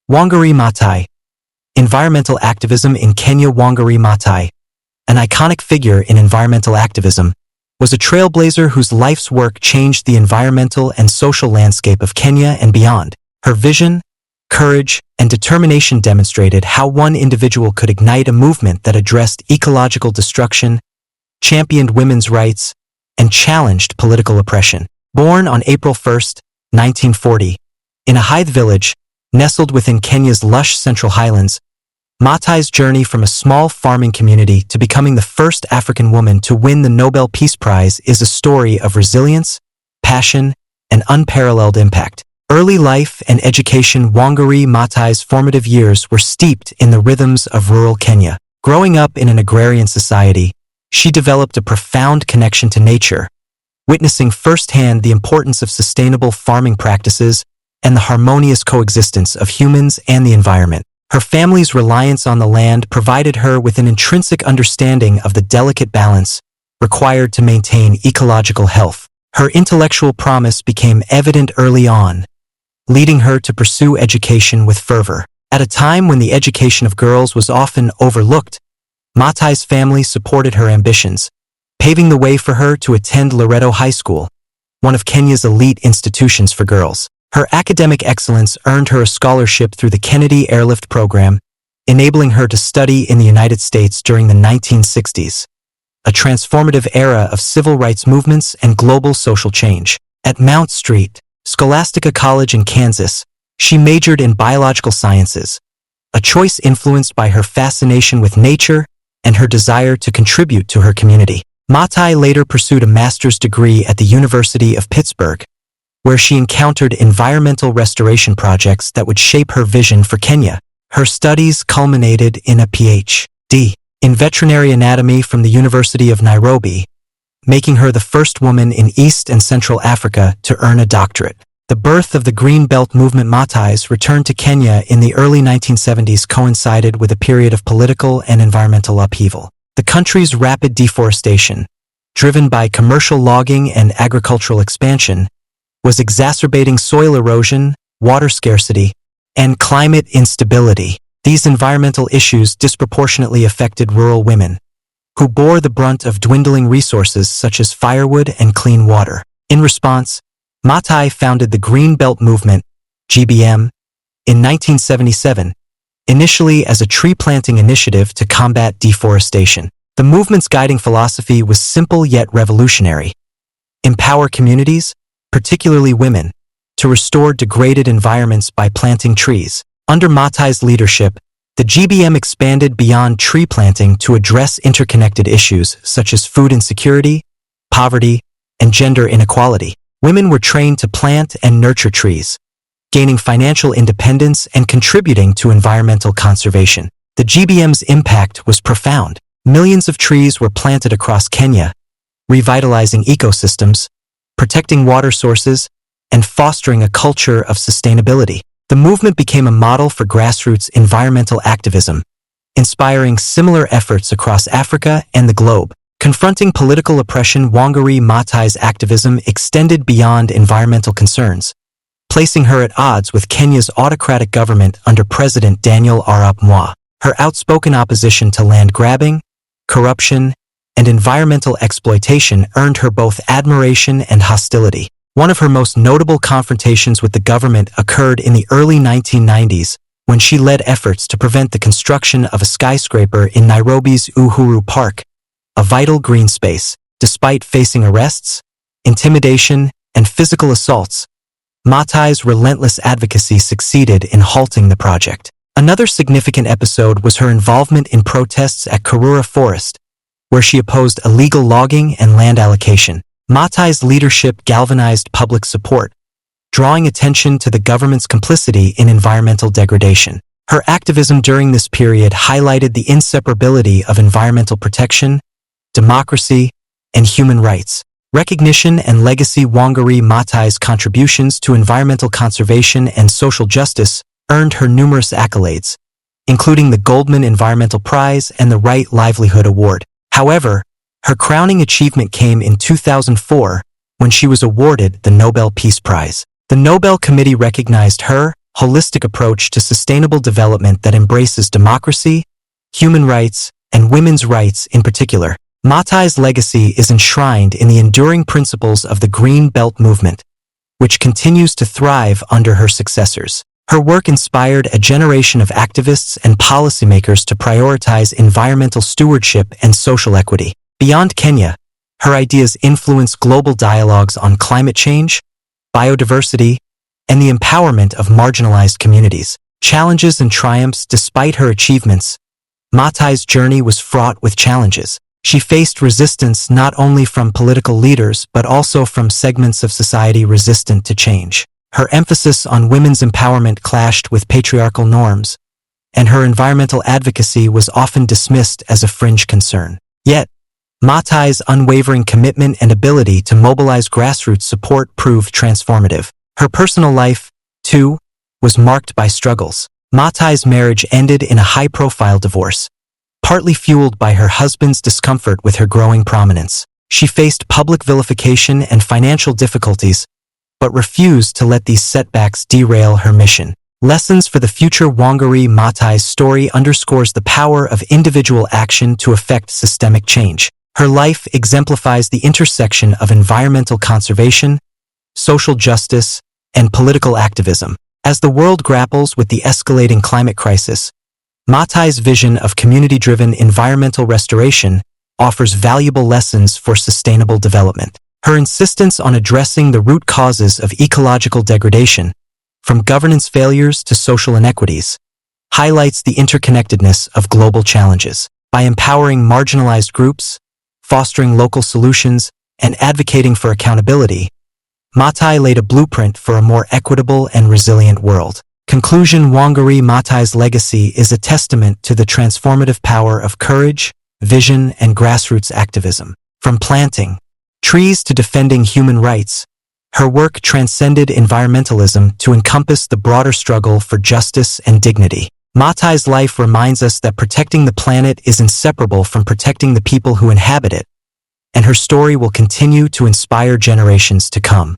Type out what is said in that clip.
Wangari Maathai. Environmental activism in Kenya. Wangari Maathai, an iconic figure in environmental activism, was a trailblazer whose life's work changed the environmental and social landscape of Kenya and beyond. Her vision, courage, and determination demonstrated how one individual could ignite a movement that addressed ecological destruction, championed women's rights, and challenged political oppression. Born on April 1, 1940, in a Hythe village, nestled within Kenya's lush Central Highlands, Maathai's journey from a small farming community to becoming the first African woman to win the Nobel Peace Prize is a story of resilience, passion, and unparalleled impact. Early life and education. Wangari Maathai's formative years were steeped in the rhythms of rural Kenya. Growing up in an agrarian society, she developed a profound connection to nature, witnessing firsthand the importance of sustainable farming practices and the harmonious coexistence of humans and the environment. Her family's reliance on the land provided her with an intrinsic understanding of the delicate balance required to maintain ecological health. Her intellectual promise became evident early on, leading her to pursue education with fervor. At a time when the education of girls was often overlooked, Maathai's family supported her ambitions, paving the way for her to attend Loreto High School, one of Kenya's elite institutions for girls. Her academic excellence earned her a scholarship through the Kennedy Airlift Program, enabling her to study in the United States during the 1960s, a transformative era of civil rights movements and global social change. At Mount Street, Scholastica College in Kansas, she majored in biological sciences, a choice influenced by her fascination with nature and her desire to contribute to her community. Maathai later pursued a master's degree at the University of Pittsburgh, where she encountered environmental restoration projects that would shape her vision for Kenya. Her studies culminated in a Ph.D. in veterinary anatomy from the University of Nairobi, making her the first woman in East and Central Africa to earn a doctorate. The birth of the Green Belt movement. Maathai's return to Kenya in the early 1970s coincided with a period of political and environmental upheaval. The country's rapid deforestation, driven by commercial logging and agricultural expansion, was exacerbating soil erosion, water scarcity, and climate instability. These environmental issues disproportionately affected rural women, who bore the brunt of dwindling resources such as firewood and clean water. In response, Maathai founded the Green Belt Movement, GBM, in 1977, initially as a tree planting initiative to combat deforestation. The movement's guiding philosophy was simple yet revolutionary: empower communities, particularly women, to restore degraded environments by planting trees. Under Maathai's leadership, the GBM expanded beyond tree planting to address interconnected issues such as food insecurity, poverty, and gender inequality. Women were trained to plant and nurture trees, gaining financial independence and contributing to environmental conservation. The GBM's impact was profound. Millions of trees were planted across Kenya, revitalizing ecosystems, protecting water sources, and fostering a culture of sustainability. The movement became a model for grassroots environmental activism, inspiring similar efforts across Africa and the globe. Confronting political oppression. Wangari Maathai's activism extended beyond environmental concerns, placing her at odds with Kenya's autocratic government under President Daniel Arap Moi. Her outspoken opposition to land grabbing, corruption, and environmental exploitation earned her both admiration and hostility. One of her most notable confrontations with the government occurred in the early 1990s, when she led efforts to prevent the construction of a skyscraper in Nairobi's Uhuru Park, a vital green space. Despite facing arrests, intimidation, and physical assaults, Maathai's relentless advocacy succeeded in halting the project. Another significant episode was her involvement in protests at Karura Forest, where she opposed illegal logging and land allocation. Maathai's leadership galvanized public support, drawing attention to the government's complicity in environmental degradation. Her activism during this period highlighted the inseparability of environmental protection, democracy, and human rights. Recognition and legacy. Wangari Maathai's contributions to environmental conservation and social justice earned her numerous accolades, including the Goldman Environmental Prize and the Right Livelihood Award. However, her crowning achievement came in 2004, when she was awarded the Nobel Peace Prize. The Nobel Committee recognized her, holistic approach to sustainable development that embraces democracy, human rights, and women's rights in particular. Matai's legacy is enshrined in the enduring principles of the Green Belt movement, which continues to thrive under her successors. Her work inspired a generation of activists and policymakers to prioritize environmental stewardship and social equity. Beyond Kenya, her ideas influence global dialogues on climate change, biodiversity, and the empowerment of marginalized communities. Challenges and triumphs. Despite her achievements, Matai's journey was fraught with challenges. She faced resistance not only from political leaders but also from segments of society resistant to change. Her emphasis on women's empowerment clashed with patriarchal norms, and her environmental advocacy was often dismissed as a fringe concern. Yet, Matai's unwavering commitment and ability to mobilize grassroots support proved transformative. Her personal life, too, was marked by struggles. Matai's marriage ended in a high-profile divorce, partly fueled by her husband's discomfort with her growing prominence. She faced public vilification and financial difficulties, but refused to let these setbacks derail her mission. Lessons for the future. Wangari Matai's story underscores the power of individual action to effect systemic change. Her life exemplifies the intersection of environmental conservation, social justice, and political activism. As the world grapples with the escalating climate crisis, Matai's vision of community-driven environmental restoration offers valuable lessons for sustainable development. Her insistence on addressing the root causes of ecological degradation, from governance failures to social inequities, highlights the interconnectedness of global challenges. By empowering marginalized groups, fostering local solutions, and advocating for accountability, Matai laid a blueprint for a more equitable and resilient world. Conclusion. Wangari Matai's legacy is a testament to the transformative power of courage, vision, and grassroots activism. From planting trees to defending human rights, her work transcended environmentalism to encompass the broader struggle for justice and dignity. Matai's life reminds us that protecting the planet is inseparable from protecting the people who inhabit it, and her story will continue to inspire generations to come.